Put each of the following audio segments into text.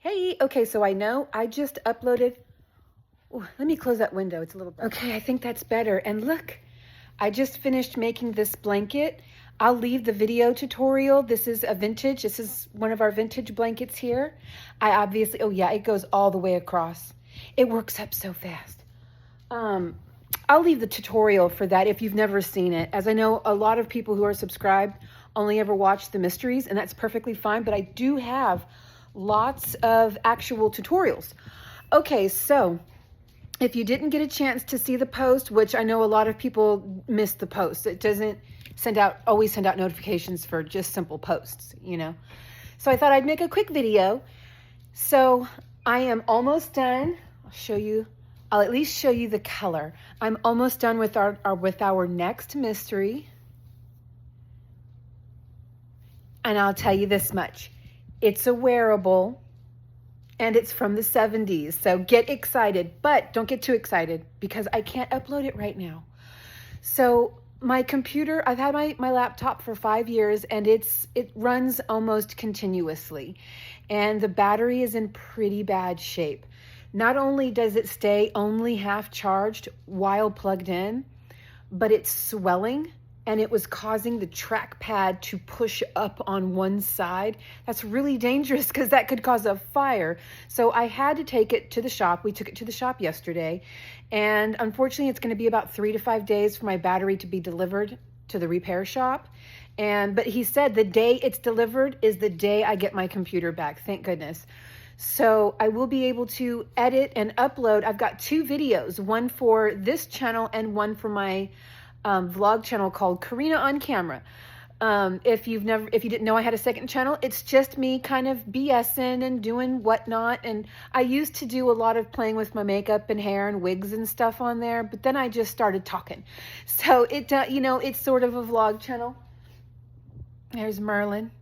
Hey, okay, so I know I just uploaded. Ooh, let me close that window. It's a little bright. Okay, I think that's better. And look, I just finished making this blanket. I'll leave the video tutorial. This is a vintage. This is one of our vintage blankets here. I obviously, oh yeah, it goes all the way across. It works up so fast. I'll leave the tutorial for that if you've never seen it, as I know a lot of people who are subscribed only ever watch the mysteries, and that's perfectly fine, but I do have lots of actual tutorials. Okay, so if you didn't get a chance to see the post, which I know a lot of people miss the post, it doesn't always send out notifications for just simple posts, you know. So I thought I'd make a quick video. So I am almost done. I'll at least show you the color. I'm almost done with our next mystery. And I'll tell you this much. It's a wearable and it's from the 70s. So get excited, but don't get too excited because I can't upload it right now. So my computer, I've had my laptop for 5 years and it runs almost continuously. And the battery is in pretty bad shape. Not only does it stay only half charged while plugged in, but it's swelling and it was causing the trackpad to push up on one side. That's really dangerous because that could cause a fire. So I had to take it to the shop. We took it to the shop yesterday. And unfortunately, it's going to be about 3 to 5 days for my battery to be delivered to the repair shop. But he said the day it's delivered is the day I get my computer back. Thank goodness. So I will be able to edit and upload. I've got 2 videos, one for this channel and one for my vlog channel called Karina on Camera. If you didn't know I had a second channel, it's just me kind of BSing and doing whatnot. And I used to do a lot of playing with my makeup and hair and wigs and stuff on there, but then I just started talking. So it's sort of a vlog channel. There's Merlin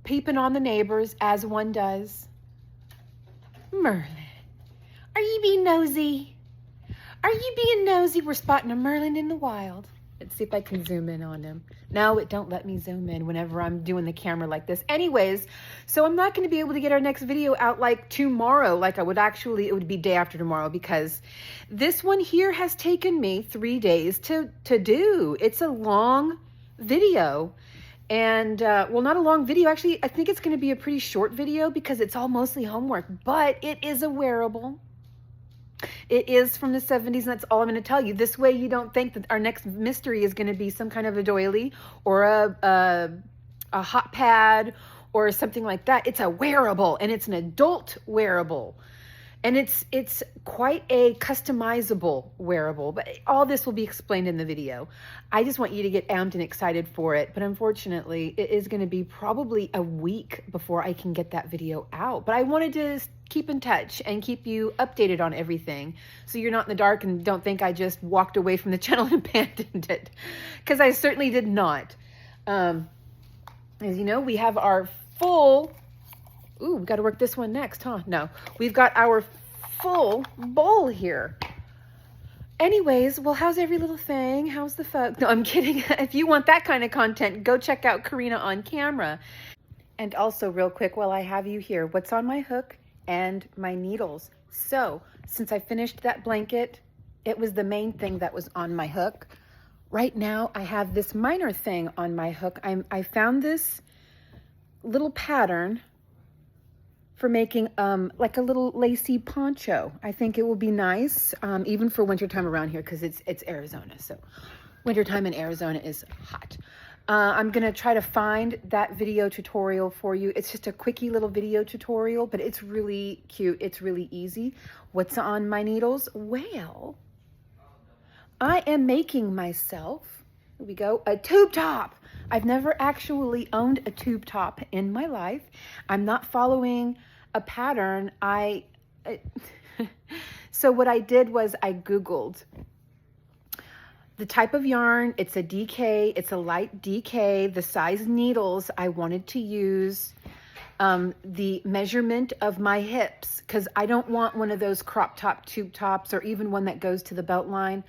peeping on the neighbors as one does. Merlin, are you being nosy? Are you being nosy? We're spotting a Merlin in the wild. Let's see if I can zoom in on him. No, it don't let me zoom in whenever I'm doing the camera like this. Anyways, so I'm not going to be able to get our next video out like tomorrow, like I would actually, it would be day after tomorrow, because this one here has taken me 3 days to do. It's a long video. And, well, not a long video. Actually, I think it's going to be a pretty short video because it's all mostly homework, but it is a wearable. It is from the 70s, and that's all I'm going to tell you. This way you don't think that our next mystery is going to be some kind of a doily or a hot pad or something like that. It's a wearable, and it's an adult wearable. And it's quite a customizable wearable, but all this will be explained in the video. I just want you to get amped and excited for it, but unfortunately, it is going to be probably a week before I can get that video out. But I wanted to keep in touch and keep you updated on everything so you're not in the dark and don't think I just walked away from the channel and abandoned it, because I certainly did not. As you know, we have our full... Ooh, we got to work this one next, huh? No, we've got our full bowl here. Anyways, well, how's every little thing? How's the fuck? No, I'm kidding. If you want that kind of content, go check out Karina on Camera. And also, real quick, while I have you here, what's on my hook and my needles. So, since I finished that blanket, it was the main thing that was on my hook. Right now, I have this minor thing on my hook. I found this little pattern for making like a little lacy poncho. I think it will be nice, even for wintertime around here, because it's Arizona. So wintertime in Arizona is hot. I'm gonna try to find that video tutorial for you. It's just a quickie little video tutorial, but it's really cute. It's really easy. What's on my needles? Well, I am making myself, here we go, a tube top. I've never actually owned a tube top in my life. I'm not following a pattern. So what I did was I Googled the type of yarn. It's a DK, it's a light DK, the size needles I wanted to use, the measurement of my hips, because I don't want one of those crop top tube tops or even one that goes to the belt line.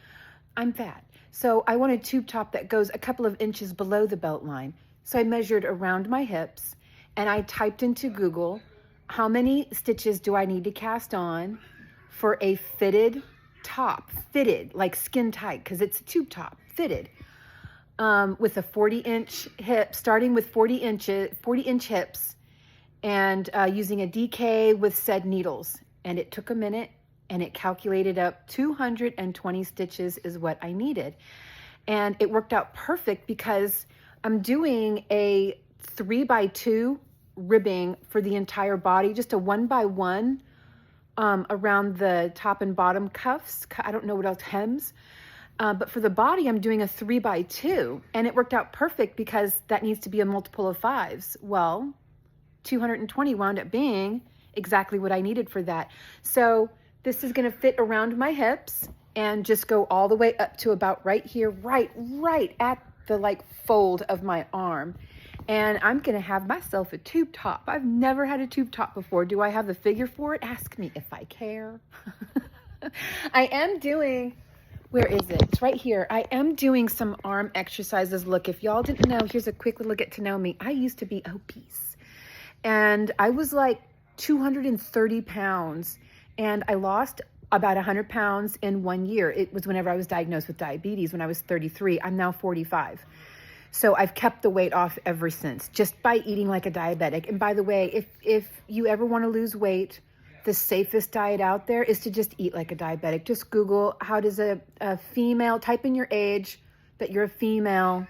I'm fat. So I want a tube top that goes a couple of inches below the belt line. So I measured around my hips and I typed into Google how many stitches do I need to cast on for a fitted top, fitted, like skin tight, because it's a tube top, fitted, with a 40-inch hip, starting with 40-inch hips, and using a DK with said needles. And it took a minute, and it calculated up 220 stitches is what I needed. And it worked out perfect because I'm doing a 3x2 ribbing for the entire body, just a 1x1 around the top and bottom cuffs. I don't know what else, hems. But for the body, I'm doing a 3x2, and it worked out perfect because that needs to be a multiple of 5s. Well, 220 wound up being exactly what I needed for that. So this is going to fit around my hips and just go all the way up to about right here, right at the like fold of my arm. And I'm going to have myself a tube top. I've never had a tube top before. Do I have the figure for it? Ask me if I care. I am doing, where is it? It's right here. I am doing some arm exercises. Look, if y'all didn't know, here's a quick little get to know me. I used to be obese, and I was like 230 pounds, and I lost about 100 pounds in 1 year. It was whenever I was diagnosed with diabetes when I was 33. I'm now 45. So I've kept the weight off ever since, just by eating like a diabetic. And by the way, if you ever want to lose weight, the safest diet out there is to just eat like a diabetic. Just Google, how does a female, type in your age, that you're a female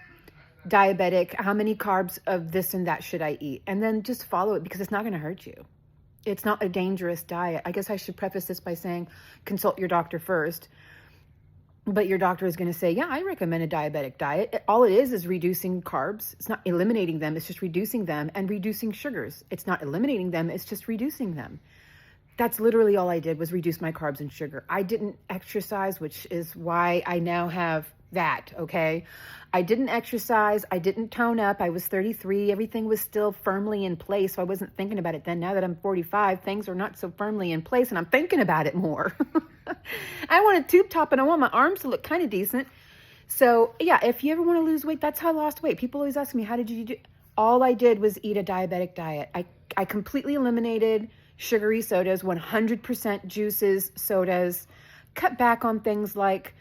diabetic, how many carbs of this and that should I eat? And then just follow it, because it's not going to hurt you. It's not a dangerous diet. I guess I should preface this by saying, consult your doctor first. But your doctor is going to say, yeah, I recommend a diabetic diet. All it is reducing carbs. It's not eliminating them. It's just reducing them, and reducing sugars. It's not eliminating them. It's just reducing them. That's literally all I did, was reduce my carbs and sugar. I didn't exercise, which is why I now have that, okay? I didn't exercise. I didn't tone up. I was 33. Everything was still firmly in place, so I wasn't thinking about it then. Now that I'm 45, things are not so firmly in place, and I'm thinking about it more. I want a tube top, and I want my arms to look kind of decent. So, yeah, if you ever want to lose weight, that's how I lost weight. People always ask me, how did you do? All I did was eat a diabetic diet. I completely eliminated sugary sodas, 100% juices, sodas, cut back on things like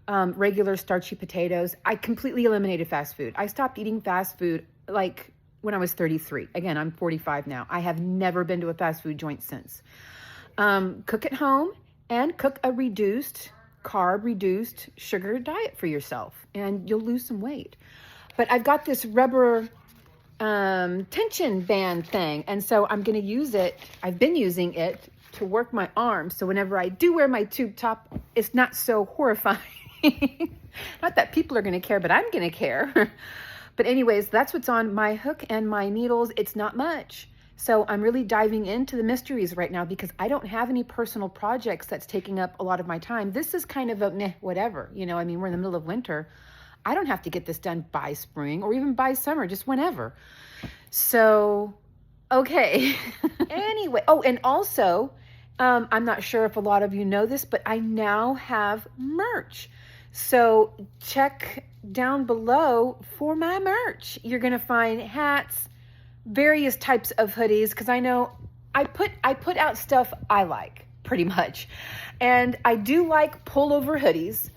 regular starchy potatoes. I completely eliminated fast food. I stopped eating fast food like when I was 33. Again, I'm 45 now. I have never been to a fast food joint since. Cook at home and cook a reduced carb, reduced sugar diet for yourself, and you'll lose some weight. But I've got this rubber tension band thing, and so I'm going to use it. I've been using it to work my arms, so whenever I do wear my tube top, it's not so horrifying. Not that people are going to care, but I'm going to care. But anyways, that's what's on my hook and my needles. It's not much. So I'm really diving into the mysteries right now, because I don't have any personal projects that's taking up a lot of my time. This is kind of a meh, whatever. You know, I mean, we're in the middle of winter. I don't have to get this done by spring or even by summer, just whenever. So, okay. Anyway, oh, and also, I'm not sure if a lot of you know this, but I now have merch. So check down below for my merch. You're going to find hats, various types of hoodies, because I know I put out stuff I like, pretty much. And I do like pullover hoodies,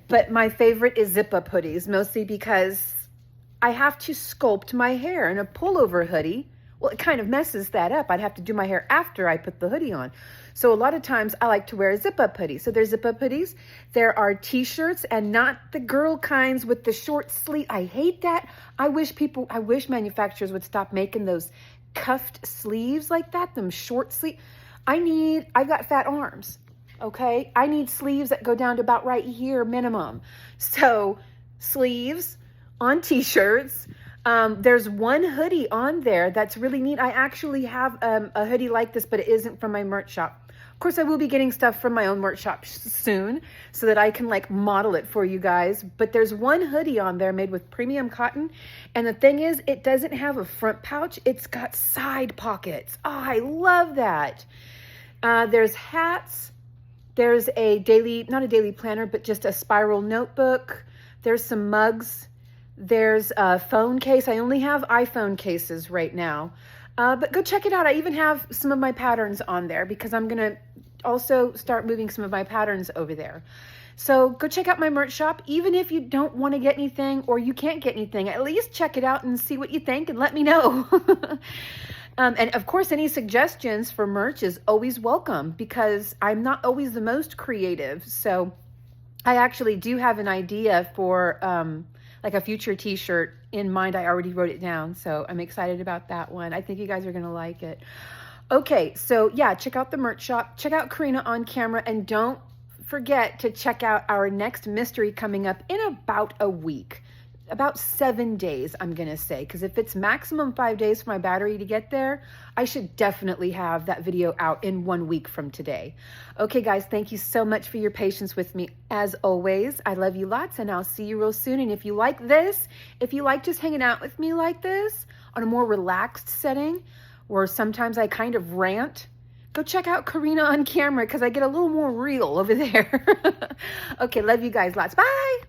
but my favorite is zip-up hoodies, mostly because I have to sculpt my hair in a pullover hoodie. Well, it kind of messes that up. I'd have to do my hair after I put the hoodie on. So a lot of times I like to wear a zip-up hoodie. So there's zip-up hoodies. There are t-shirts, and not the girl kinds with the short sleeve. I hate that. I wish manufacturers would stop making those cuffed sleeves like that, them short sleeve. I've got fat arms, okay? I need sleeves that go down to about right here minimum. So sleeves on t-shirts. There's one hoodie on there that's really neat. I actually have a hoodie like this, but it isn't from my merch shop. Of course, I will be getting stuff from my own merch shop soon so that I can like model it for you guys. But there's one hoodie on there made with premium cotton. And the thing is, it doesn't have a front pouch. It's got side pockets. Oh, I love that. There's hats. There's not a daily planner, but just a spiral notebook. There's some mugs. There's a phone case. I only have iPhone cases right now. But go check it out. I even have some of my patterns on there because I'm going to also start moving some of my patterns over there. So go check out my merch shop. Even if you don't want to get anything or you can't get anything, at least check it out and see what you think and let me know. And of course, any suggestions for merch is always welcome because I'm not always the most creative. So I actually do have an idea for like a future t-shirt in mind. I already wrote it down, so I'm excited about that one. I think you guys are going to like it. Okay, so yeah, check out the merch shop. Check out Karina on Camera, and don't forget to check out our next mystery coming up in about a week. About 7 days, I'm going to say, because if it's maximum 5 days for my battery to get there, I should definitely have that video out in 1 week from today. Okay, guys, thank you so much for your patience with me. As always, I love you lots, and I'll see you real soon. And if you like this, if you like just hanging out with me like this on a more relaxed setting, where sometimes I kind of rant, go check out Karina on Camera because I get a little more real over there. Okay, love you guys lots. Bye.